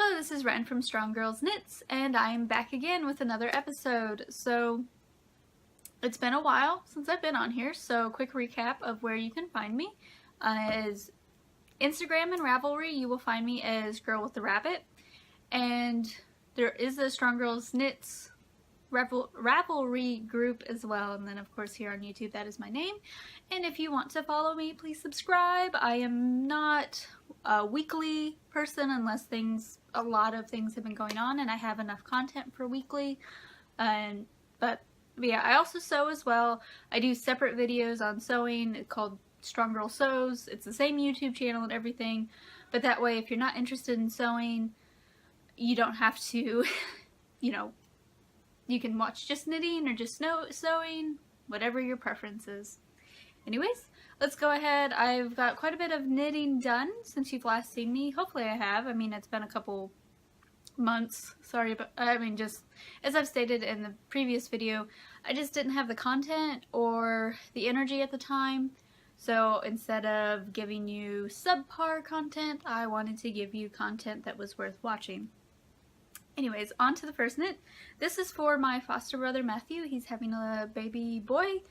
Hello, this is Ren from Strong Girls Knits, and I am back again with another episode. So, it's been a while since I've been on here, so quick recap of where you can find me is Instagram and Ravelry. You will find me as Girl with the Rabbit, and there is a Strong Girls Knits Ravelry group as well, and then of course here on YouTube that is my name. And if you want to follow me, please subscribe. I am not a weekly person unless a lot of things have been going on and I have enough content for weekly. But yeah, I also sew as well. I do separate videos on sewing called Strong Girl Sews. It's the same YouTube channel and everything, but that way if you're not interested in sewing, you don't have to, you can watch just knitting or just sewing, whatever your preference is. Anyways, let's go ahead. I've got quite a bit of knitting done since you've last seen me. Hopefully I have. I mean, it's been a couple months. Sorry, but just as I've stated in the previous video, I just didn't have the content or the energy at the time. So instead of giving you subpar content, I wanted to give you content that was worth watching. Anyways, on to the first knit. This is for my foster brother Matthew. He's having a baby boy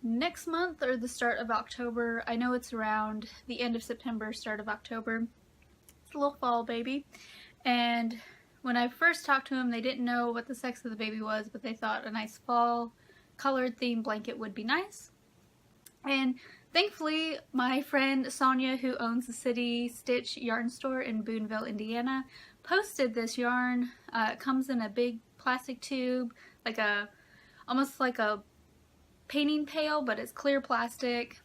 next month or the start of October. I know it's around the end of September, start of October. It's a little fall baby. And when I first talked to him, they didn't know what the sex of the baby was, but they thought a nice fall colored themed blanket would be nice. And thankfully, my friend Sonia, who owns the City Stitch yarn store in Boonville, Indiana, posted this yarn. It comes in a big plastic tube, almost like a painting pail, but it's clear plastic.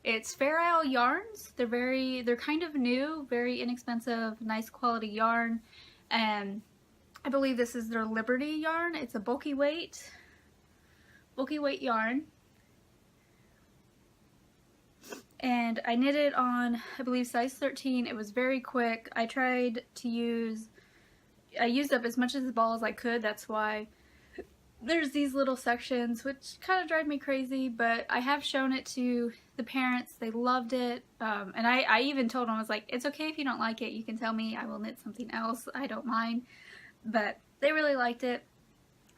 It's Fair Isle yarns. They're kind of new, very inexpensive, nice quality yarn, and I believe this is their Liberty yarn. It's a bulky weight yarn. And I knit it on, I believe, size 13. It was very quick. I used up as much of the ball as I could. That's why there's these little sections, which kind of drive me crazy, but I have shown it to the parents. They loved it. And I even told them, I was like, it's okay if you don't like it. You can tell me. I will knit something else. I don't mind. But they really liked it.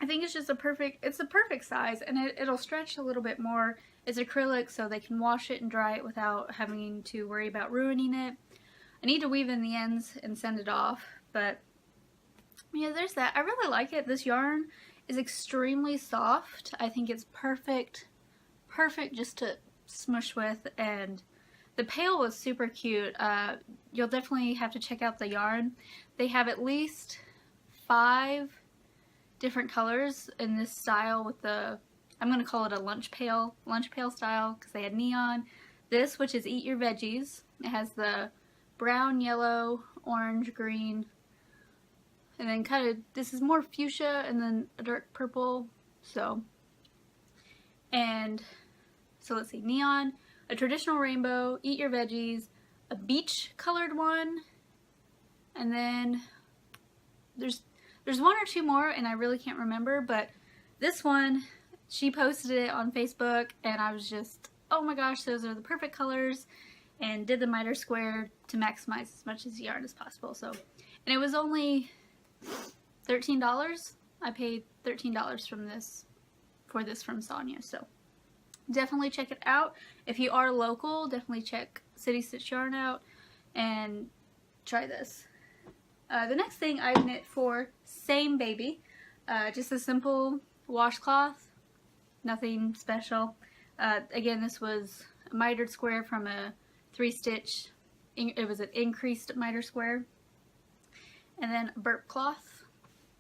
I think it's just a perfect size, and it'll stretch a little bit more. It's acrylic, so they can wash it and dry it without having to worry about ruining it. I need to weave in the ends and send it off, but yeah, there's that. I really like it. This yarn is extremely soft. I think it's perfect just to smush with, and the pail was super cute. You'll definitely have to check out the yarn. They have at least 5 different colors in this style with I'm going to call it a lunch pail style, because they had neon. This, which is Eat Your Veggies, it has the brown, yellow, orange, green, and then this is more fuchsia and then a dark purple. So let's see, neon, a traditional rainbow, Eat Your Veggies, a beach colored one, and then there's one or two more and I really can't remember, but this one, she posted it on Facebook and I was just, oh my gosh, those are the perfect colors, and did the miter square to maximize as much as the yarn as possible. So, and it was only $13. I paid $13 for this from Sonia, so definitely check it out. If you are local, definitely check City Stitch Yarn out and try this. The next thing I knit for same baby, just a simple washcloth, nothing special. Again, this was a mitered square from a 3-stitch, it was an increased miter square, and then a burp cloth,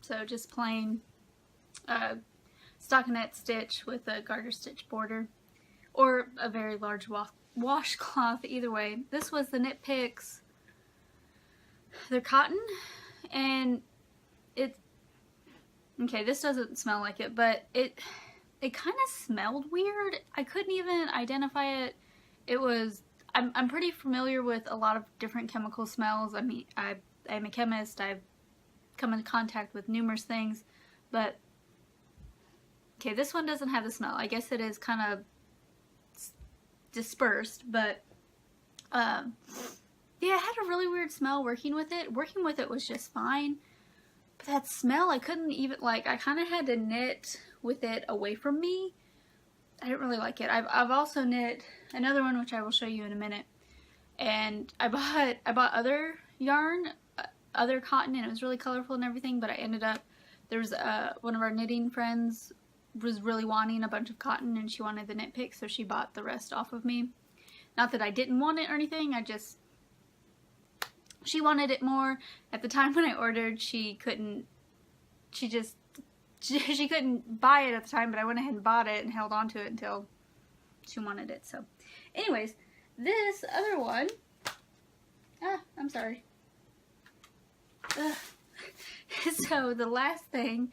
so just plain stockinette stitch with a garter stitch border, or a very large washcloth, either way. This was the Knit Picks. They're cotton, and okay, this doesn't smell like it, but it kind of smelled weird. I couldn't even identify it. I'm pretty familiar with a lot of different chemical smells. I mean, I'm a chemist. I've come into contact with numerous things, but okay, this one doesn't have the smell. I guess it is kind of dispersed, but yeah, it had a really weird smell working with it. Working with it was just fine. But that smell, I couldn't even, like, I kind of had to knit with it away from me. I didn't really like it. I've also knit another one, which I will show you in a minute. And I bought other yarn, other cotton, and it was really colorful and everything, but I ended up, there's one of our knitting friends was really wanting a bunch of cotton, and she wanted the knit pick, so she bought the rest off of me. Not that I didn't want it or anything, she wanted it more. At the time when I ordered, she couldn't buy it at the time, but I went ahead and bought it and held on to it until she wanted it. So anyways, this other one, I'm sorry. So the last thing,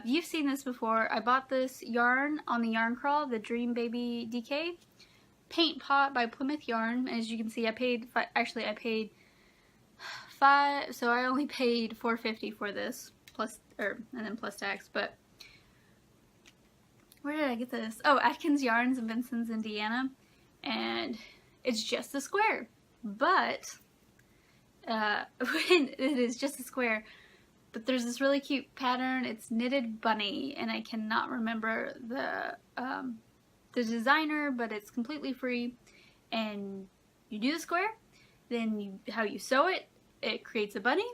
you've seen this before. I bought this yarn on the yarn crawl, the Dream Baby DK paint pot by Plymouth Yarn. As you can see, I paid $5, so I only paid $4.50 for this, and then plus tax. But where did I get this? Oh, Atkins Yarns in Vincennes, Indiana, and it's just a square, but it is just a square. But there's this really cute pattern. It's Knitted Bunny, and I cannot remember the designer, but it's completely free. And you do the square, then how you sew it, it creates a bunny,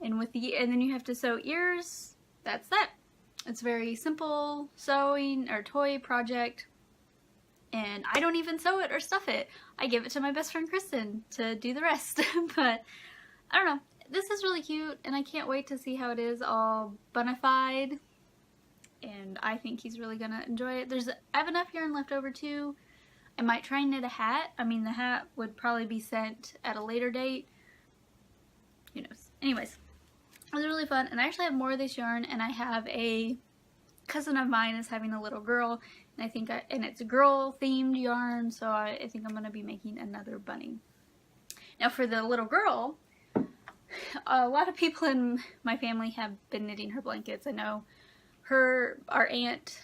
and then you have to sew ears. That's that. It's very simple sewing or toy project, and I don't even sew it or stuff it. I give it to my best friend Kristen to do the rest. But I don't know. This is really cute, and I can't wait to see how it is all bunified. And I think he's really gonna enjoy it. I have enough yarn left over too. I might try and knit a hat. I mean, the hat would probably be sent at a later date. Who knows? Anyways, it was really fun, and I actually have more of this yarn, and I have a cousin of mine is having a little girl, and and it's a girl themed yarn, so I think I'm gonna be making another bunny. Now for the little girl, a lot of people in my family have been knitting her blankets. I know our aunt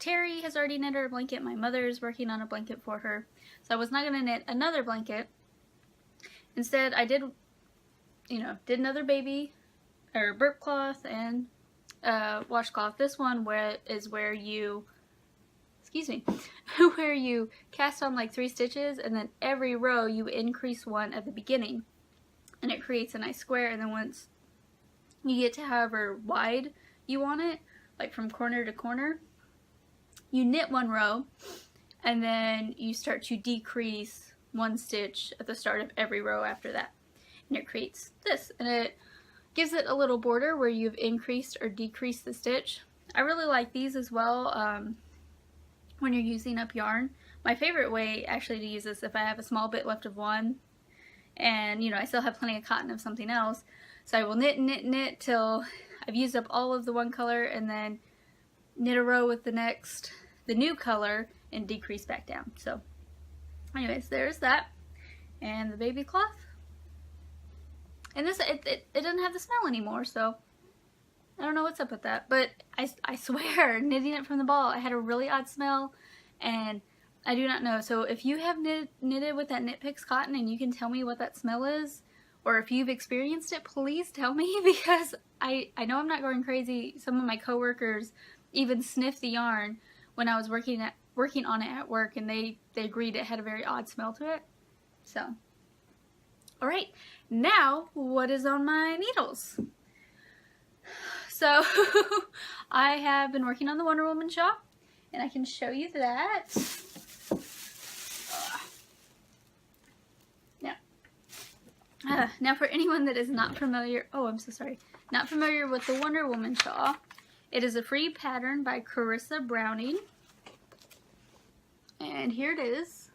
Terry has already knit her a blanket. My mother is working on a blanket for her, so I was not gonna knit another blanket. Instead, I did another baby or burp cloth and washcloth. This one where you where you cast on like 3 stitches, and then every row you increase 1 at the beginning, and it creates a nice square. And then once you get to however wide you want it, like from corner to corner, you knit 1 row, and then you start to decrease 1 stitch at the start of every row after that. And it creates this, and it gives it a little border where you've increased or decreased the stitch. I really like these as well when you're using up yarn. My favorite way actually to use this, if I have a small bit left of one, and I still have plenty of cotton of something else, so I will knit till I've used up all of the one color, and then knit a row with the new color, and decrease back down. So anyways, there's that, and the baby cloth. And this, it doesn't have the smell anymore, so I don't know what's up with that. But I swear, knitting it from the ball, I had a really odd smell, and I do not know. So if you have knitted with that Knit Picks cotton and you can tell me what that smell is, or if you've experienced it, please tell me, because I know I'm not going crazy. Some of my coworkers even sniffed the yarn when I was working on it at work, and they agreed it had a very odd smell to it. So, alright, now what is on my needles? So, I have been working on the Wonder Woman shawl, and I can show you that. Now for anyone that is not familiar, not familiar with the Wonder Woman shawl, it is a free pattern by Carissa Browning. And here it is.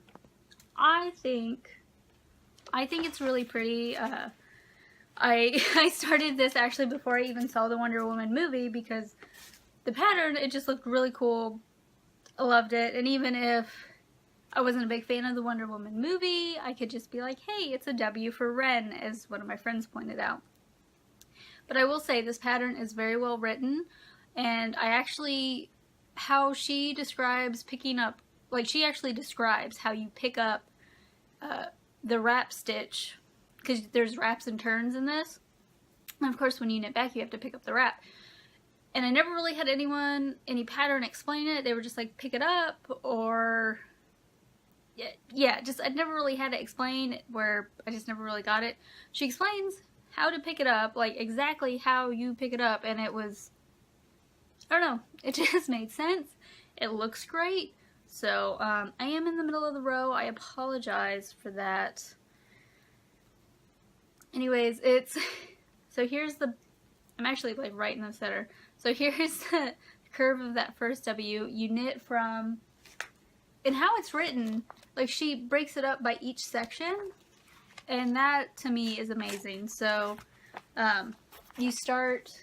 I think it's really pretty. I started this actually before I even saw the Wonder Woman movie, because the pattern, it just looked really cool. I loved it, and even if I wasn't a big fan of the Wonder Woman movie, I could just be like, hey, it's a W for Wren, as one of my friends pointed out. But I will say this pattern is very well written, and how she describes picking up, like she actually describes how you pick up the wrap stitch, because there's wraps and turns in this. And of course when you knit back you have to pick up the wrap. And I never really had any pattern explain it. They were just like, pick it up, or yeah, just I'd never really had it explain, where I just never really got it. She explains how to pick it up, like exactly how you pick it up, and it was, I don't know, it just made sense. It looks great. So I am in the middle of the row. I apologize for that. Anyways, so here's I'm actually like right in the center. So here's the curve of that first W. You knit from, and how it's written, like she breaks it up by each section, and that to me is amazing. So you start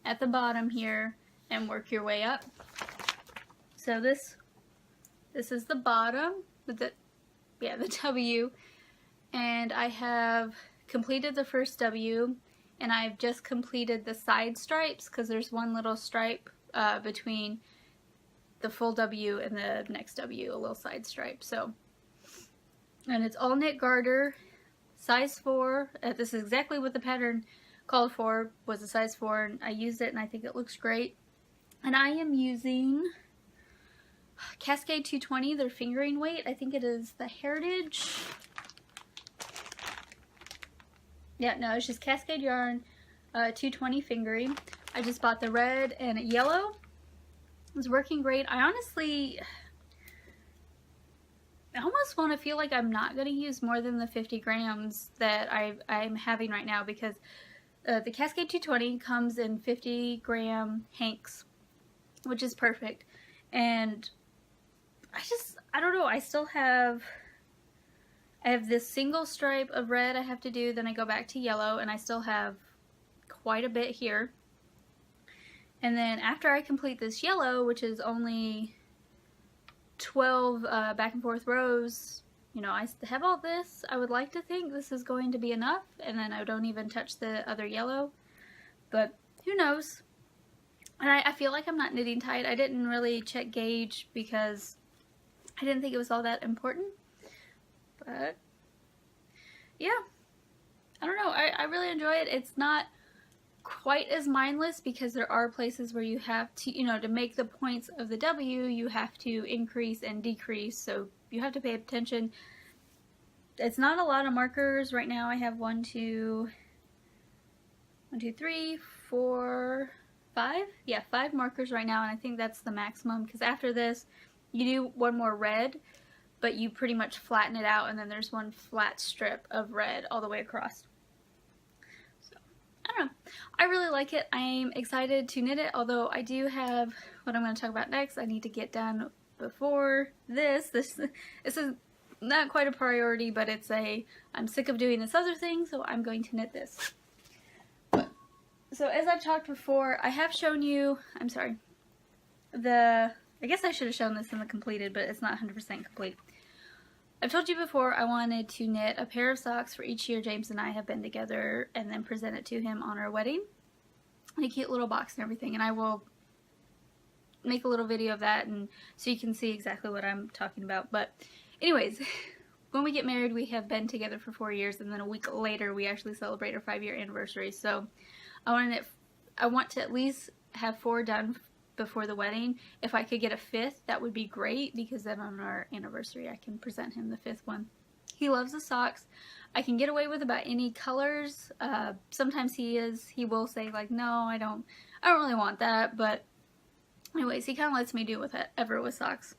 at the bottom here and work your way up. So this is the bottom with the W, and I have completed the first W, and I've just completed the side stripes because there's one little stripe between the full W and the next W, a little side stripe. So, and it's all knit garter, size 4. This is exactly what the pattern called for, was a size 4, and I used it and I think it looks great. And I am using Cascade 220, their fingering weight. I think it is the Heritage. Yeah, no, it's just Cascade yarn, 220 fingering. I just bought the red and yellow. It's working great. I almost want to feel like I'm not going to use more than the 50 grams that I'm having right now, because the Cascade 220 comes in 50 gram hanks, which is perfect. And I don't know, I have this single stripe of red I have to do, then I go back to yellow, and I still have quite a bit here. And then after I complete this yellow, which is only 12 back and forth rows, you know, I have all this. I would like to think this is going to be enough, and then I don't even touch the other yellow, but who knows. And I feel like I'm not knitting tight. I didn't really check gauge because I didn't think it was all that important. But yeah, I don't know. I really enjoy it. It's not quite as mindless because there are places where you have to, you know, to make the points of the W, you have to increase and decrease. So you have to pay attention. It's not a lot of markers. Right now I have 1, 2, 3, 4, 5. Yeah, 5 markers right now, and I think that's the maximum, because after this you do one more red, but you pretty much flatten it out, and then there's one flat strip of red all the way across. So, I don't know. I really like it. I'm excited to knit it, although I do have what I'm going to talk about next. I need to get done before this. This is not quite a priority, but I'm sick of doing this other thing, so I'm going to knit this. So as I've talked before, I have shown you, I guess I should have shown this in the completed, but it's not 100% complete. I've told you before I wanted to knit a pair of socks for each year James and I have been together, and then present it to him on our wedding. In a cute little box and everything, and I will make a little video of that, and so you can see exactly what I'm talking about. But anyways, when we get married, we have been together for 4 years, and then a week later we actually celebrate our 5-year anniversary. So I want to at least have 4 done before the wedding. If I could get a 5th, that would be great, because then on our anniversary I can present him the 5th one. He loves the socks. I can get away with about any colors. Sometimes he will say like, no, I don't really want that, but anyways, he kind of lets me do whatever with socks.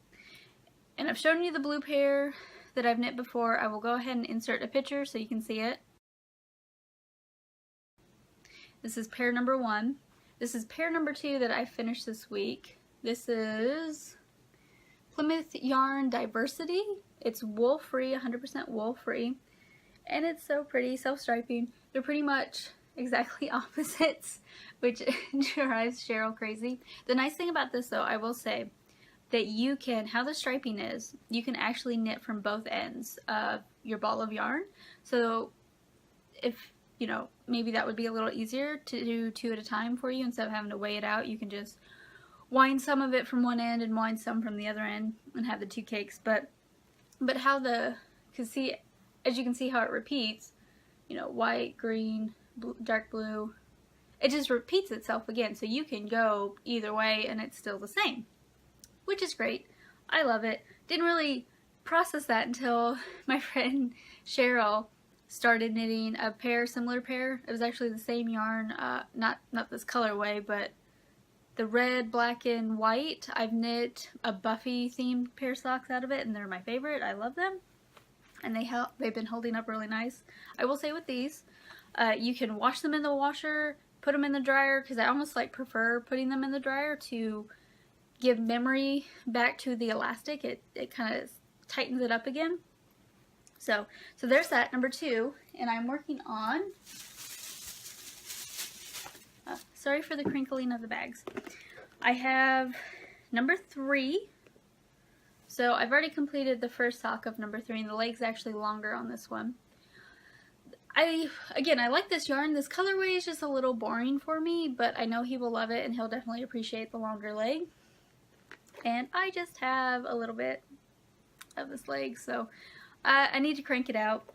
And I've shown you the blue pair that I've knit before. I will go ahead and insert a picture so you can see it. This is pair number 1. This is pair number 2 that I finished this week. This is Plymouth Yarn Diversity. It's wool free, 100% wool free. And it's so pretty, self-striping. They're pretty much exactly opposites, which drives Cheryl crazy. The nice thing about this though, I will say, that you can, how the striping is, you can actually knit from both ends of your ball of yarn. So if, you know, maybe that would be a little easier to do 2 at a time for you instead of having to weigh it out. You can just wind some of it from one end and wind some from the other end and have the 2 cakes. But how cause see, as you can see how it repeats, you know, white, green, dark blue. It just repeats itself again, so you can go either way and it's still the same, which is great. I love it. Didn't really process that until my friend Cheryl started knitting a similar pair. It was actually the same yarn, not this colorway, but the red, black, and white. I've knit a Buffy themed pair of socks out of it, and they're my favorite. I love them, and they've been holding up really nice. I will say with these, you can wash them in the washer, put them in the dryer, because I almost like prefer putting them in the dryer to give memory back to the elastic. It kind of tightens it up again. So there's that, number 2, and I'm working on, sorry for the crinkling of the bags. I have number 3. So I've already completed the first sock of number 3, and the leg's actually longer on this one. Again, I like this yarn. This colorway is just a little boring for me, but I know he will love it and he'll definitely appreciate the longer leg. And I just have a little bit of this leg, so I need to crank it out.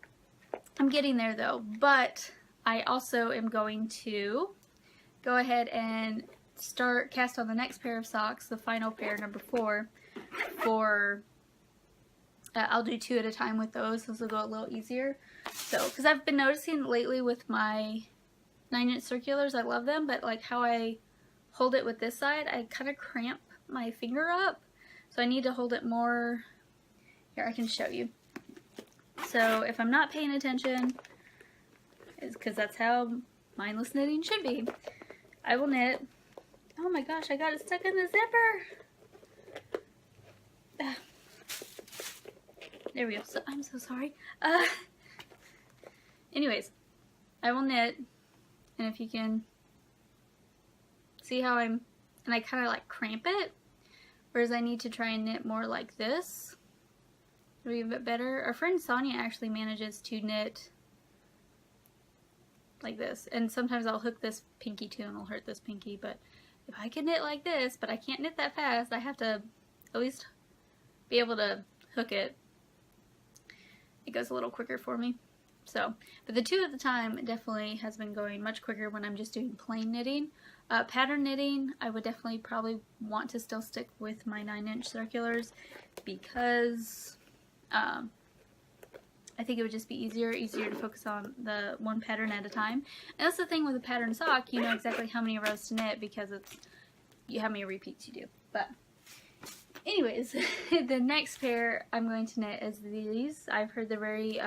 I'm getting there though, but I also am going to go ahead and cast on the next pair of socks, the final pair, number 4, for I'll do 2 at a time with those. Those will go a little easier. So, because I've been noticing lately with my 9-inch circulars, I love them, but like how I hold it with this side, I kind of cramp my finger up. So I need to hold it more. Here, I can show you. So if I'm not paying attention, it's because that's how mindless knitting should be. I will knit. Oh my gosh, I got it stuck in the zipper. There we go. So, I'm so sorry. Anyways, I will knit, and if you can see how and I kind of like cramp it, whereas I need to try and knit more like this. It'll be a bit better. Our friend Sonia actually manages to knit like this, and sometimes I'll hook this pinky too and I'll hurt this pinky, but if I can knit like this, but I can't knit that fast, I have to at least be able to hook it. It goes a little quicker for me. So, but the 2 at the time definitely has been going much quicker when I'm just doing plain knitting. Pattern knitting, I would definitely probably want to still stick with my 9-inch circulars because I think it would just be easier to focus on the one pattern at a time. And that's the thing with a pattern sock, you know exactly how many rows to knit because it's how many repeats you do. But anyways, the next pair I'm going to knit is these. I've heard they're very,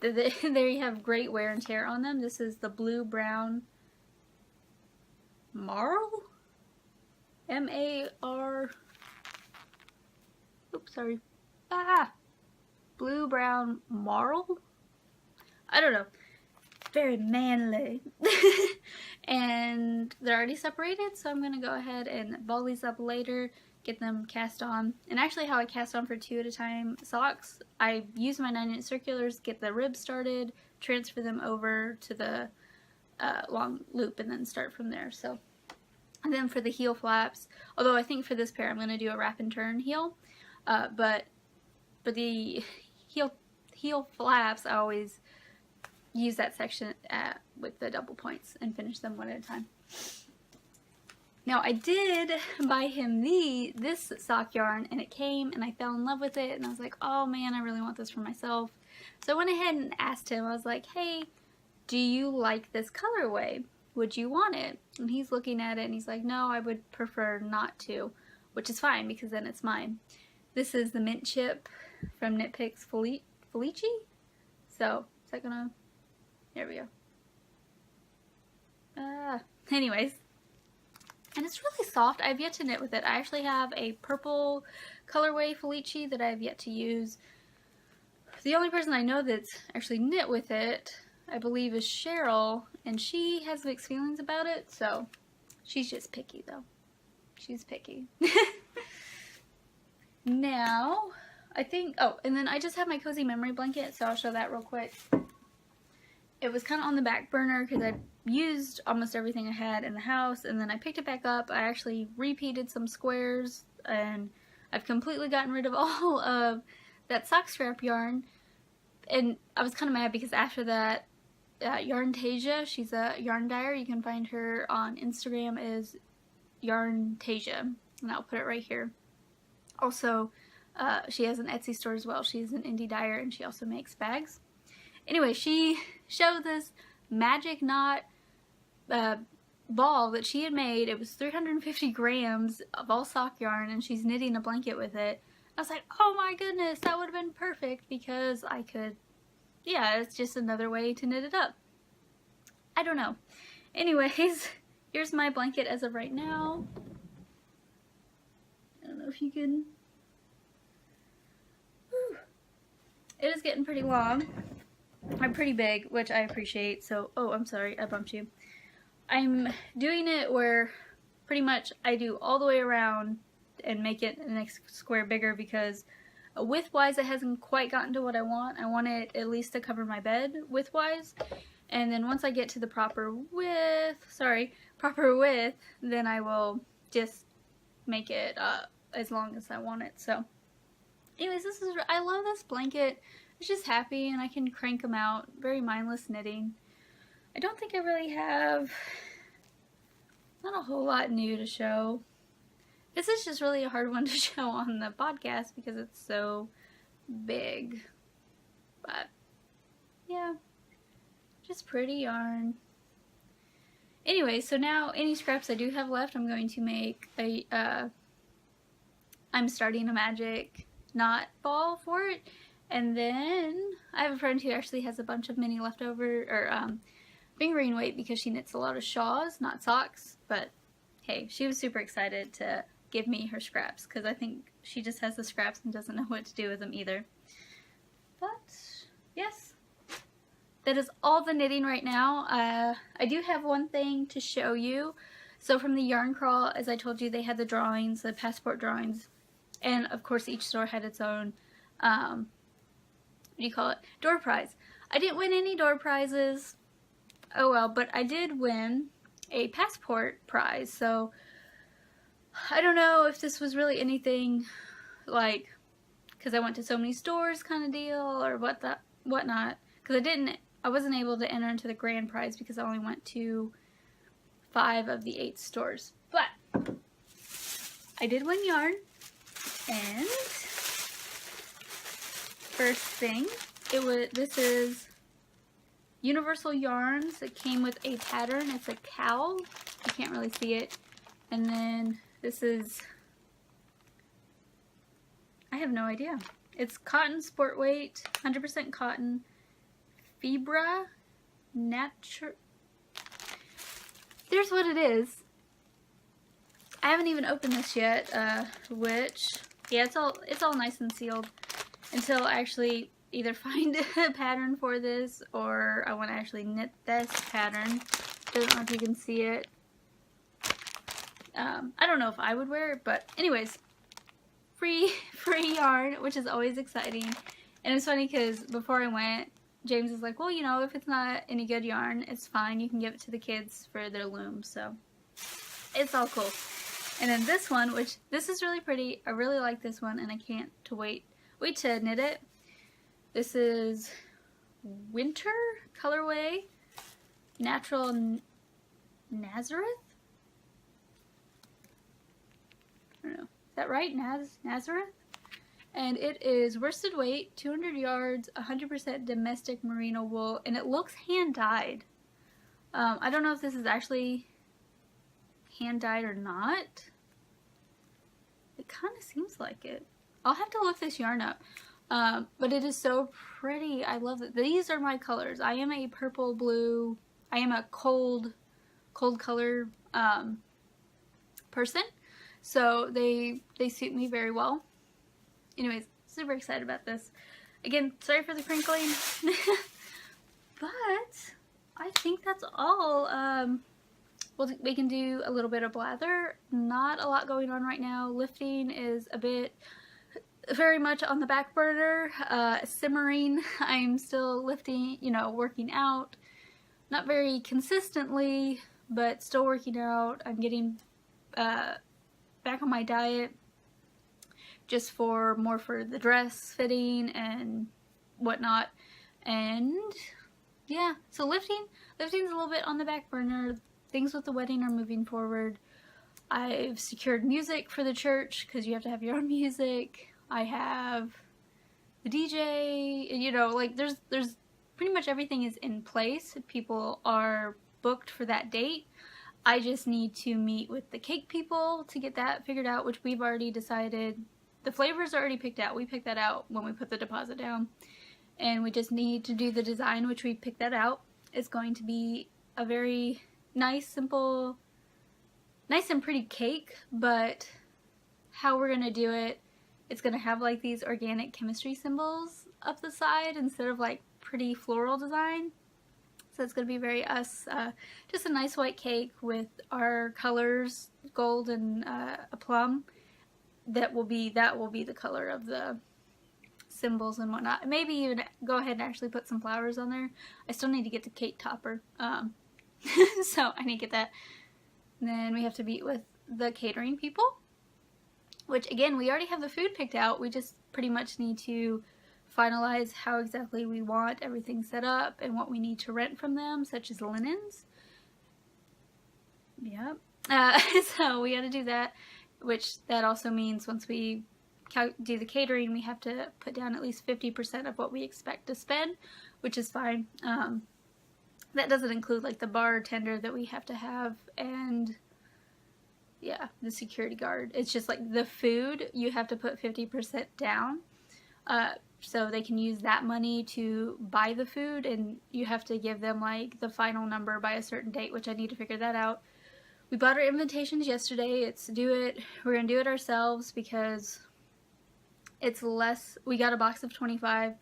they have great wear and tear on them. This is the Blue Brown Marl? M-A-R... Oops, sorry. Blue Brown Marl? I don't know. Very manly. And they're already separated, so I'm going to go ahead and ball these up later, get them cast on. And actually how I cast on for 2 at a time socks, I use my 9-inch circulars, get the ribs started, transfer them over to the long loop, and then start from there. So, and then for the heel flaps, although I think for this pair I'm going to do a wrap and turn heel, but the heel flaps, I always use that section with the double points and finish them one at a time. Now I did buy him this sock yarn, and it came and I fell in love with it, and I was like, oh man, I really want this for myself. So I went ahead and asked him, I was like, hey, do you like this colorway? Would you want it? And he's looking at it and he's like, no, I would prefer not to, which is fine because then it's mine. This is the Mint Chip from Knit Picks Felici. So, is that gonna... There we go. Anyways. And it's really soft. I've yet to knit with it. I actually have a purple colorway Felici that I've yet to use. The only person I know that's actually knit with it, I believe, is Cheryl. And she has mixed feelings about it. So, she's just picky though. She's picky. Now, I think, oh, and then I just have my cozy memory blanket, so I'll show that real quick. It was kind of on the back burner because I used almost everything I had in the house, and then I picked it back up. I actually repeated some squares, and I've completely gotten rid of all of that sock scrap yarn, and I was kind of mad because after that, Yarntasia, she's a yarn dyer. You can find her on Instagram as Yarntasia, and I'll put it right here. Also, she has an Etsy store as well. She's an indie dyer, and she also makes bags. Anyway, she showed this magic knot ball that she had made. It was 350 grams of all sock yarn, and she's knitting a blanket with it. I was like, oh my goodness, that would have been perfect because I could, yeah, it's just another way to knit it up. I don't know. Anyways, here's my blanket as of right now. I don't know if you can... Whew. It is getting pretty long. I'm pretty big, which I appreciate, so, oh, I'm sorry, I bumped you. I'm doing it where pretty much I do all the way around and make it the next square bigger because width-wise it hasn't quite gotten to what I want. I want it at least to cover my bed width-wise, and then once I get to the proper width, then I will just make it as long as I want it. So anyways, I love this blanket. It's just happy, and I can crank them out. Very mindless knitting. I don't think I really have not a whole lot new to show. This is just really a hard one to show on the podcast because it's so big. But yeah, just pretty yarn. Anyway, so now any scraps I do have left, I'm going to make a I'm starting a magic knot ball for it. And then I have a friend who actually has a bunch of mini leftover, or fingering weight because she knits a lot of shawls, not socks. But hey, she was super excited to give me her scraps because I think she just has the scraps and doesn't know what to do with them either. But yes, that is all the knitting right now. I do have one thing to show you. So from the Yarn Crawl, as I told you, they had the drawings, the passport drawings, and of course each store had its own what do you call it? Door prize. I didn't win any door prizes. Oh well, but I did win a passport prize. So I don't know if this was really anything like because I went to so many stores kind of deal or whatnot. Because I wasn't able to enter into the grand prize because I only went to 5 of the 8 stores. But I did win yarn, and first thing, this is Universal Yarns. It came with a pattern. It's a cowl. You can't really see it. And then this is, I have no idea. It's cotton sport weight, 100% cotton, Fibra Nature. There's what it is. I haven't even opened this yet, which, yeah, it's all nice and sealed until I actually either find a pattern for this or I want to actually knit this pattern. Don't know if you can see it. I don't know if I would wear it, but anyways, free yarn, which is always exciting. And it's funny because before I went, James is like, well, you know, if it's not any good yarn, it's fine. You can give it to the kids for their loom. So it's all cool. And then this one, which this is really pretty. I really like this one, and I can't wait to knit it. This is Winter colorway, Natural Nazareth. I don't know. Is that right? Nazareth? And it is worsted weight, 200 yards, 100% domestic merino wool, and it looks hand-dyed. I don't know if this is actually hand-dyed or not. It kind of seems like it. I'll have to look this yarn up. But it is so pretty. I love it. These are my colors. I am a purple blue. I am a cold color person. So they suit me very well. Anyways, super excited about this. Again, sorry for the crinkling. But I think that's all. We can do a little bit of blather. Not a lot going on right now. Lifting is very much on the back burner, simmering. I'm still lifting, working out. Not very consistently, but still working out. I'm getting back on my diet. just for more for the dress fitting and whatnot. And yeah, so lifting's a little bit on the back burner. Things with the wedding are moving forward. I've secured music for the church because you have to have your own music. I have the DJ, you know, like there's pretty much everything is in place. People are booked for that date. I just need to meet with the cake people to get that figured out, which we've already decided. The flavors are already picked out. We picked that out when we put the deposit down. And we just need to do the design, which we picked that out. It's going to be a very nice, simple, nice and pretty cake, but how we're going to do it, it's going to have like these organic chemistry symbols up the side instead of like pretty floral design. So it's going to be very us, just a nice white cake with our colors, gold and a plum. That will be the color of the symbols and whatnot. Maybe even go ahead and actually put some flowers on there. I still need to get the cake topper. So I need to get that. And then we have to meet with the catering people, which again, we already have the food picked out. We just pretty much need to finalize how exactly we want everything set up and what we need to rent from them, such as linens. Yep. So we got to do that, which that also means once we do the catering, we have to put down at least 50% of what we expect to spend, which is fine. That doesn't include like the bartender that we have to have and yeah, the security guard. It's just like the food, you have to put 50% down. So they can use that money to buy the food, and you have to give them like the final number by a certain date, which I need to figure that out. We bought our invitations yesterday. We're gonna do it ourselves because it's less. We got a box of 25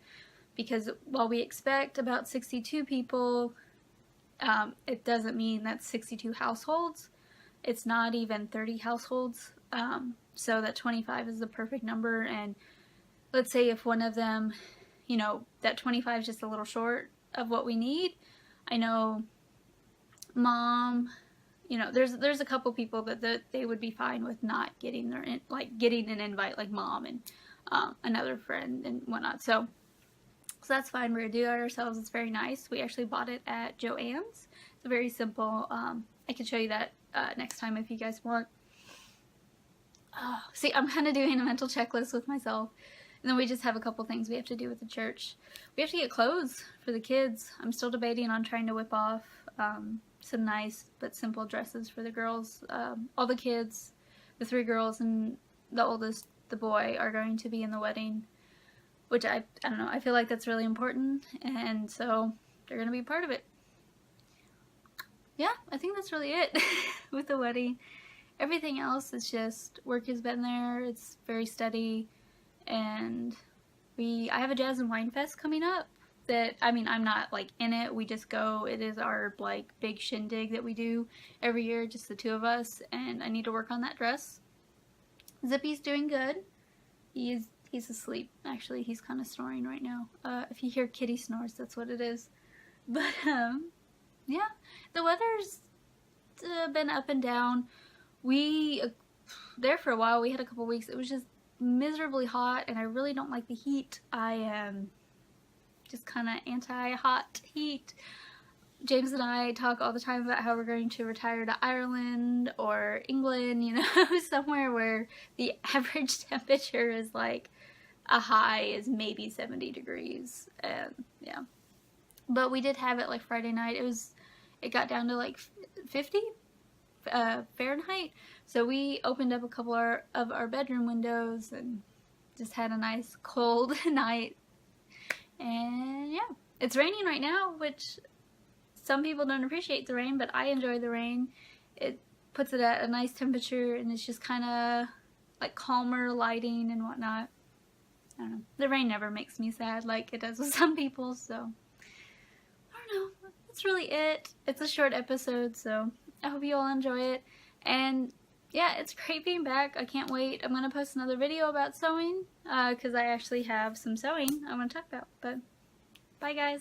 because while we expect about 62 people, it doesn't mean that's 62 households. It's not even 30 households. So that 25 is the perfect number. And let's say if one of them, you know, that 25 is just a little short of what we need. I know mom, you know, there's a couple people that they would be fine with not getting getting an invite, like mom and another friend and whatnot. So that's fine. We're gonna do it ourselves. It's very nice. We actually bought it at Joann's. It's very simple. I can show you that next time if you guys want. See, I'm kind of doing a mental checklist with myself. And then we just have a couple things we have to do with the church. We have to get clothes for the kids. I'm still debating on trying to whip off some nice but simple dresses for the girls. All the kids, the 3 girls and the oldest, the boy, are going to be in the wedding. Which I don't know, I feel like that's really important. And so they're going to be part of it. Yeah, I think that's really it with the wedding. Everything else is just work has been there. It's very steady. And I have a Jazz and Wine Fest coming up that, I mean, I'm not like in it. We just go. It is our like big shindig that we do every year, just the 2 of us. And I need to work on that dress. Zippy's doing good. He's asleep. Actually, he's kind of snoring right now. If you hear kitty snores, that's what it is. But yeah, the weather's been up and down. There for a while, we had a couple weeks. It was just miserably hot, and I really don't like the heat. I am just kind of anti-hot heat. James and I talk all the time about how we're going to retire to Ireland or England, you know, somewhere where the average temperature is like a high is maybe 70 degrees. And yeah, but we did have it like Friday night. It got down to like 50 Fahrenheit. So we opened up a couple of our bedroom windows and just had a nice cold night. And yeah, it's raining right now, which some people don't appreciate the rain, but I enjoy the rain. It puts it at a nice temperature, and it's just kind of like calmer lighting and whatnot. I don't know. The rain never makes me sad like it does with some people, so I don't know. That's really it. It's a short episode, so I hope you all enjoy it. And yeah, it's great being back. I can't wait. I'm going to post another video about sewing because I actually have some sewing I want to talk about. But bye, guys.